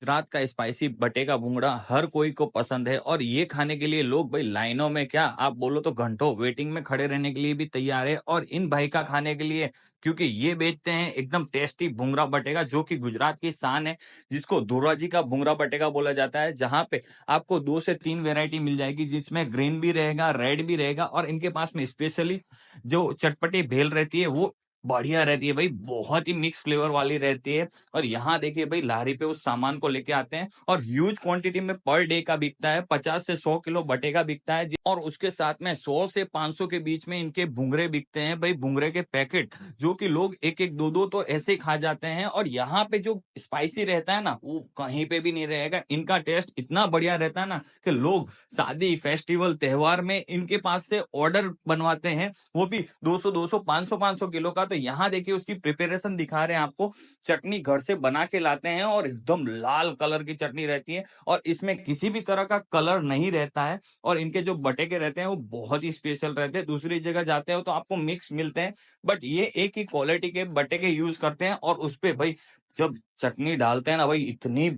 गुजरात का स्पाइसी बटे का भुंगड़ा हर कोई को पसंद है और ये खाने के लिए लोग भाई लाइनों में क्या आप बोलो तो घंटों वेटिंग में खड़े रहने के लिए भी तैयार है। और इन भाई का खाने के लिए क्योंकि ये बेचते हैं एकदम टेस्टी भुंगरा बटेगा जो कि गुजरात की शान है, जिसको धोराजी का भुंगरा बटेगा बोला जाता है, जहां पे आपको 2 से 3 वैरायटी मिल जाएगी, जिसमें ग्रीन भी रहेगा, रेड भी रहेगा, और इनके पास में स्पेशली जो चटपटी भेल रहती है वो बढ़िया रहती है भाई, बहुत ही मिक्स फ्लेवर वाली रहती है। और यहाँ देखिए भाई लारी पे उस सामान को लेके आते हैं और ह्यूज क्वांटिटी में पर डे का बिकता है, 50 से 100 किलो बटे का बिकता है और उसके साथ में 100 से 500 के बीच में इनके भुंगरे बिकते हैं भाई, भुंगरे के पैकेट, जो कि लोग एक एक दो दो तो ऐसे ही खा जाते हैं। और यहाँ पे जो स्पाइसी रहता है ना वो कहीं पे भी नहीं रहेगा, इनका टेस्ट इतना बढ़िया रहता है ना कि लोग शादी फेस्टिवल त्योहार में इनके पास से ऑर्डर बनवाते हैं, वो भी 200 500 किलो का। तो यहाँ देखिए उसकी प्रिपरेशन दिखा रहे हैं आपको, चटनी घर से बना के लाते हैं और एकदम लाल कलर की चटनी रहती है और इसमें किसी भी तरह का कलर नहीं रहता है। और इनके जो बटे के रहते हैं वो बहुत ही स्पेशल रहते हैं, दूसरी जगह जाते हो तो आपको मिक्स मिलते हैं, बट ये एक ही क्वालिटी के बटे के यूज करते हैं। और उसपे भाई जब चटनी डालते हैं ना भाई, इतनी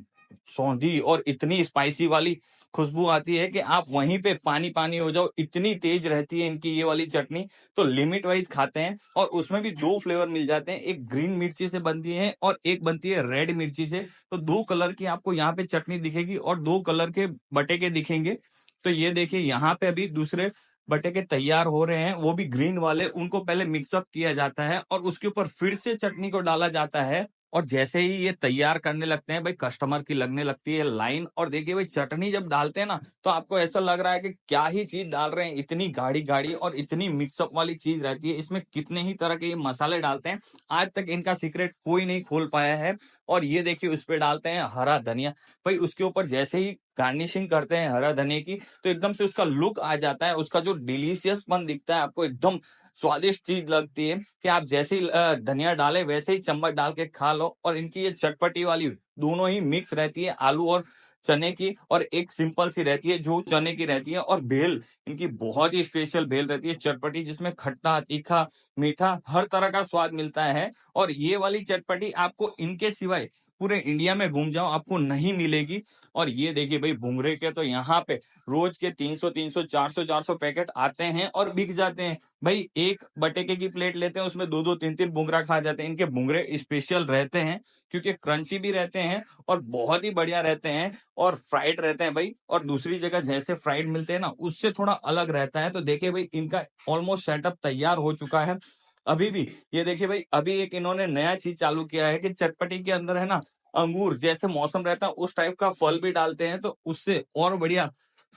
सौंधी और इतनी स्पाइसी वाली खुशबू आती है कि आप वहीं पे पानी पानी हो जाओ, इतनी तेज रहती है इनकी ये वाली चटनी। तो लिमिट वाइज खाते हैं और उसमें भी 2 फ्लेवर मिल जाते हैं, एक ग्रीन मिर्ची से बनती है और एक बनती है रेड मिर्ची से। तो 2 कलर की आपको यहाँ पे चटनी दिखेगी और 2 कलर के बटे के दिखेंगे। तो ये देखिए यहाँ पे अभी दूसरे बटे के तैयार हो रहे हैं, वो भी ग्रीन वाले, उनको पहले मिक्सअप किया जाता है और उसके ऊपर फिर से चटनी को डाला जाता है। और जैसे ही ये तैयार करने लगते हैं भाई, कस्टमर की लगने लगती है लाइन। और देखिए भाई चटनी जब डालते हैं ना तो आपको ऐसा लग रहा है कि क्या ही चीज डाल रहे हैं, इतनी गाढ़ी गाढ़ी और इतनी मिक्सअप वाली चीज रहती है, इसमें कितने ही तरह के ये मसाले डालते हैं, आज तक इनका सीक्रेट कोई नहीं खोल पाया है। और ये देखिए उस पे डालते हैं हरा धनिया, भाई उसके ऊपर जैसे ही गार्निशिंग करते हैं हरा धनिया की तो एकदम से उसका लुक आ जाता है, उसका जो डिलीशियसपन दिखता है आपको, एकदम स्वादिष्ट चीज लगती है कि आप जैसे ही धनिया डाले वैसे ही चम्मच डाल के खा लो। और इनकी ये चटपटी वाली दोनों ही मिक्स रहती है, आलू और चने की, और एक सिंपल सी रहती है जो चने की रहती है। और भेल इनकी बहुत ही स्पेशल भेल रहती है, चटपटी, जिसमें खट्टा तीखा मीठा हर तरह का स्वाद मिलता है। और ये वाली चटपटी आपको इनके सिवाय पूरे इंडिया में घूम जाओ आपको नहीं मिलेगी। और ये देखिए भाई भुंगरे के तो यहाँ पे रोज के 300 400 पैकेट आते हैं और बिक जाते हैं भाई। एक बटेके की प्लेट लेते हैं उसमें 2 2 3 3 भुंगरा खा जाते हैं। इनके भुंगरे स्पेशल रहते हैं क्योंकि क्रंची भी रहते हैं और बहुत ही बढ़िया रहते हैं और फ्राइड रहते हैं भाई। और दूसरी जगह जैसे फ्राइड मिलते हैं ना उससे थोड़ा अलग रहता है। तो देखिए भाई इनका ऑलमोस्ट सेटअप तैयार हो चुका है अभी भी। ये देखिए भाई अभी एक इन्होंने नया चीज चालू किया है कि चटपटी के अंदर है ना अंगूर, जैसे मौसम रहता है उस टाइप का फल भी डालते हैं, तो उससे और बढ़िया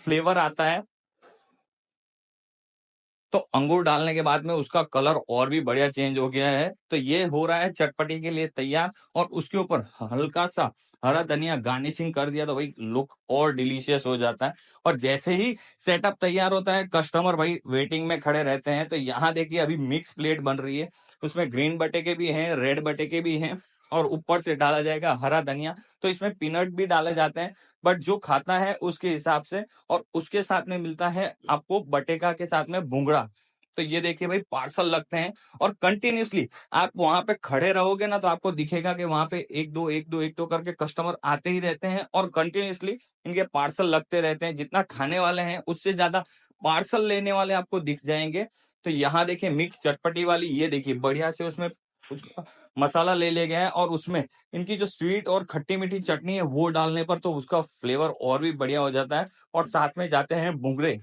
फ्लेवर आता है। तो अंगूर डालने के बाद में उसका कलर और भी बढ़िया चेंज हो गया है। तो ये हो रहा है चटपटी के लिए तैयार और उसके ऊपर हल्का सा हरा धनिया गार्निशिंग कर दिया तो भाई लुक और डिलीशियस हो जाता है। और जैसे ही सेटअप तैयार होता है कस्टमर भाई वेटिंग में खड़े रहते हैं। तो यहाँ देखिए अभी मिक्स प्लेट बन रही है, उसमें ग्रीन बटे के भी हैं, रेड बटे के भी हैं और ऊपर से डाला जाएगा हरा धनिया। तो इसमें पीनट भी डाले जाते हैं, बट जो खाता है उसके हिसाब से। और उसके साथ में मिलता है आपको बटेका के साथ में भुंगड़ा। तो ये देखिए भाई पार्सल लगते हैं और कंटिन्यूसली आप वहां पे खड़े रहोगे ना तो आपको दिखेगा कि वहां पे एक दो एक दो एक दो करके कस्टमर आते ही रहते हैं और कंटिन्यूसली इनके पार्सल लगते रहते हैं। जितना खाने वाले हैं उससे ज्यादा पार्सल लेने वाले आपको दिख जाएंगे। तो यहाँ देखिए मिक्स चटपटी वाली, ये देखिए बढ़िया से उसमें उसका मसाला ले लिया गया है और उसमें इनकी जो स्वीट और खट्टी मीठी चटनी है वो डालने पर तो उसका फ्लेवर और भी बढ़िया हो जाता है। और साथ में जाते हैं बुंगरे।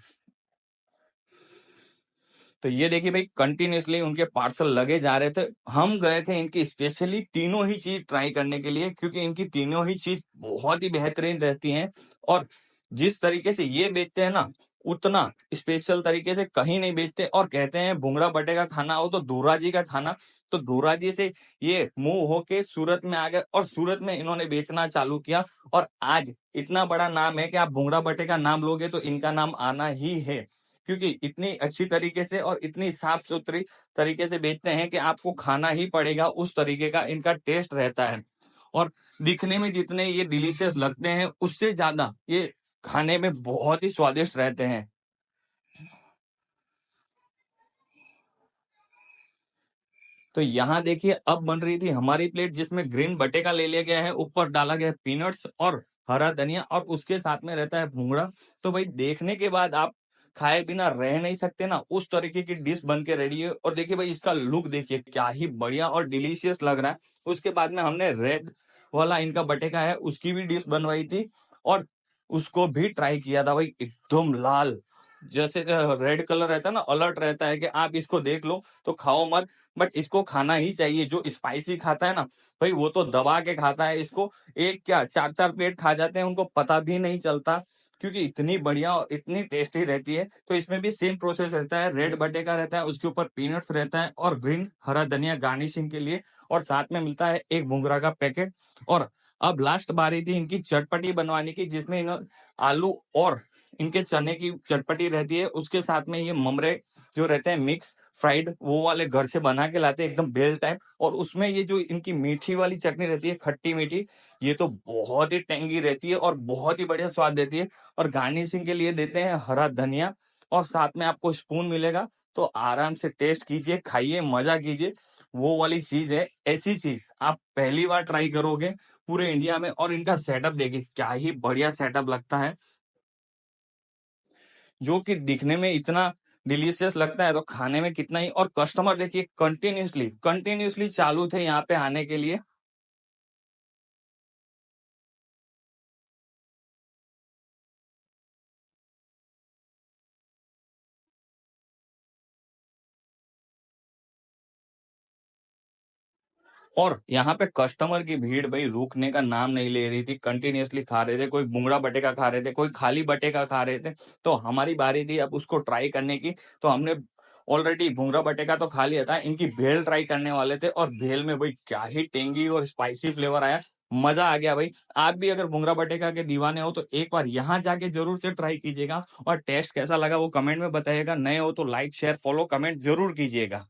तो ये देखिए भाई कंटिन्यूसली उनके पार्सल लगे जा रहे थे, हम गए थे इनकी स्पेशली तीनों ही चीज ट्राई करने के लिए क्योंकि इनकी तीनों ही चीज बहुत ही बेहतरीन रहती हैं। और जिस तरीके से ये बेचते हैं ना उतना स्पेशल तरीके से कहीं नहीं बेचते। और कहते हैं भुंगरा बटे का खाना हो तो धोरा जी का खाना। तो धोरा जी से ये मूव होके सूरत में आ गए और सूरत में इन्होंने बेचना चालू किया। और आज इतना बड़ा नाम है कि आप भुंगरा बटे का नाम लोगे तो इनका नाम आना ही है, क्योंकि इतनी अच्छी तरीके से और इतनी साफ सुथरी तरीके से बेचते हैं कि आपको खाना ही पड़ेगा, उस तरीके का इनका टेस्ट रहता है। और दिखने में जितने ये डिलीशियस लगते हैं उससे ज्यादा ये खाने में बहुत ही स्वादिष्ट रहते हैं। तो तो यहाँ देखिए अब बन रही थी हमारी प्लेट जिसमें ग्रीन बटेका ले लिया गया है, ऊपर डाला गया है पीनट्स और हरा धनिया और उसके साथ में रहता है भूंगड़ा। तो भाई देखने के बाद आप खाए बिना रह नहीं सकते ना, उस तरीके की डिश बन के रेडी है। और देखिए भाई इसका लुक देखिए क्या ही बढ़िया और डिलीशियस लग रहा है। उसके बाद में हमने रेड वाला इनका बटेका है उसकी भी डिश बनवाई थी और उसको भी ट्राई किया था भाई, एकदम लाल जैसे रेड कलर रहता है ना, अलर्ट रहता है कि आप इसको देख लो तो खाओ मत, बट इसको खाना ही चाहिए। जो स्पाइसी खाता है ना भाई वो तो दबा के खाता है इसको, एक क्या चार चार प्लेट खा जाते हैं, उनको पता भी नहीं चलता क्योंकि इतनी बढ़िया और इतनी टेस्टी रहती है। तो इसमें भी सेम प्रोसेस रहता है, रेड बटेका रहता है, उसके ऊपर पीनट्स रहता है और ग्रीन हरा धनिया गार्निशिंग के लिए, और साथ में मिलता है एक भुंगरा का पैकेट। और अब लास्ट बारी थी इनकी चटपटी बनवाने की, जिसमें इन्होंने आलू और इनके चने की चटपटी रहती है, उसके साथ में ये ममरे जो रहते हैं मिक्स फ्राइड वो वाले घर से बना के लाते हैं एकदम बेल टाइप, और उसमें ये जो इनकी मीठी वाली चटनी रहती है खट्टी मीठी, ये तो बहुत ही टेंगी रहती है और बहुत ही बढ़िया स्वाद देती है। और गार्निशिंग के लिए देते हैं हरा धनिया और साथ में आपको स्पून मिलेगा। तो आराम से टेस्ट कीजिए, खाइए, मजा कीजिए। वो वाली चीज है, ऐसी चीज आप पहली बार ट्राई करोगे पूरे इंडिया में। और इनका सेटअप देखिए क्या ही बढ़िया सेटअप लगता है, जो कि दिखने में इतना डिलीशियस लगता है तो खाने में कितना ही। और कस्टमर देखिए कंटिन्यूअसली कंटिन्यूअसली चालू थे यहाँ पे आने के लिए। और यहाँ पे कस्टमर की भीड़ भाई रुकने का नाम नहीं ले रही थी, कंटिन्यूअसली खा रहे थे, कोई बुंगड़ा बटेका खा रहे थे, कोई खाली बटेका खा रहे थे। तो हमारी बारी थी अब उसको ट्राई करने की। तो हमने ऑलरेडी भुंगरा बटेका तो खा लिया था, इनकी भेल ट्राई करने वाले थे और भेल में भाई क्या ही टेंगी और स्पाइसी फ्लेवर आया, मजा आ गया भाई। आप भी अगर भुंगरा बटेका के दीवाने हो तो एक बार यहाँ जाके जरूर से ट्राई कीजिएगा, और टेस्ट कैसा लगा वो कमेंट में बताइएगा। नए हो तो लाइक शेयर फॉलो कमेंट जरूर कीजिएगा।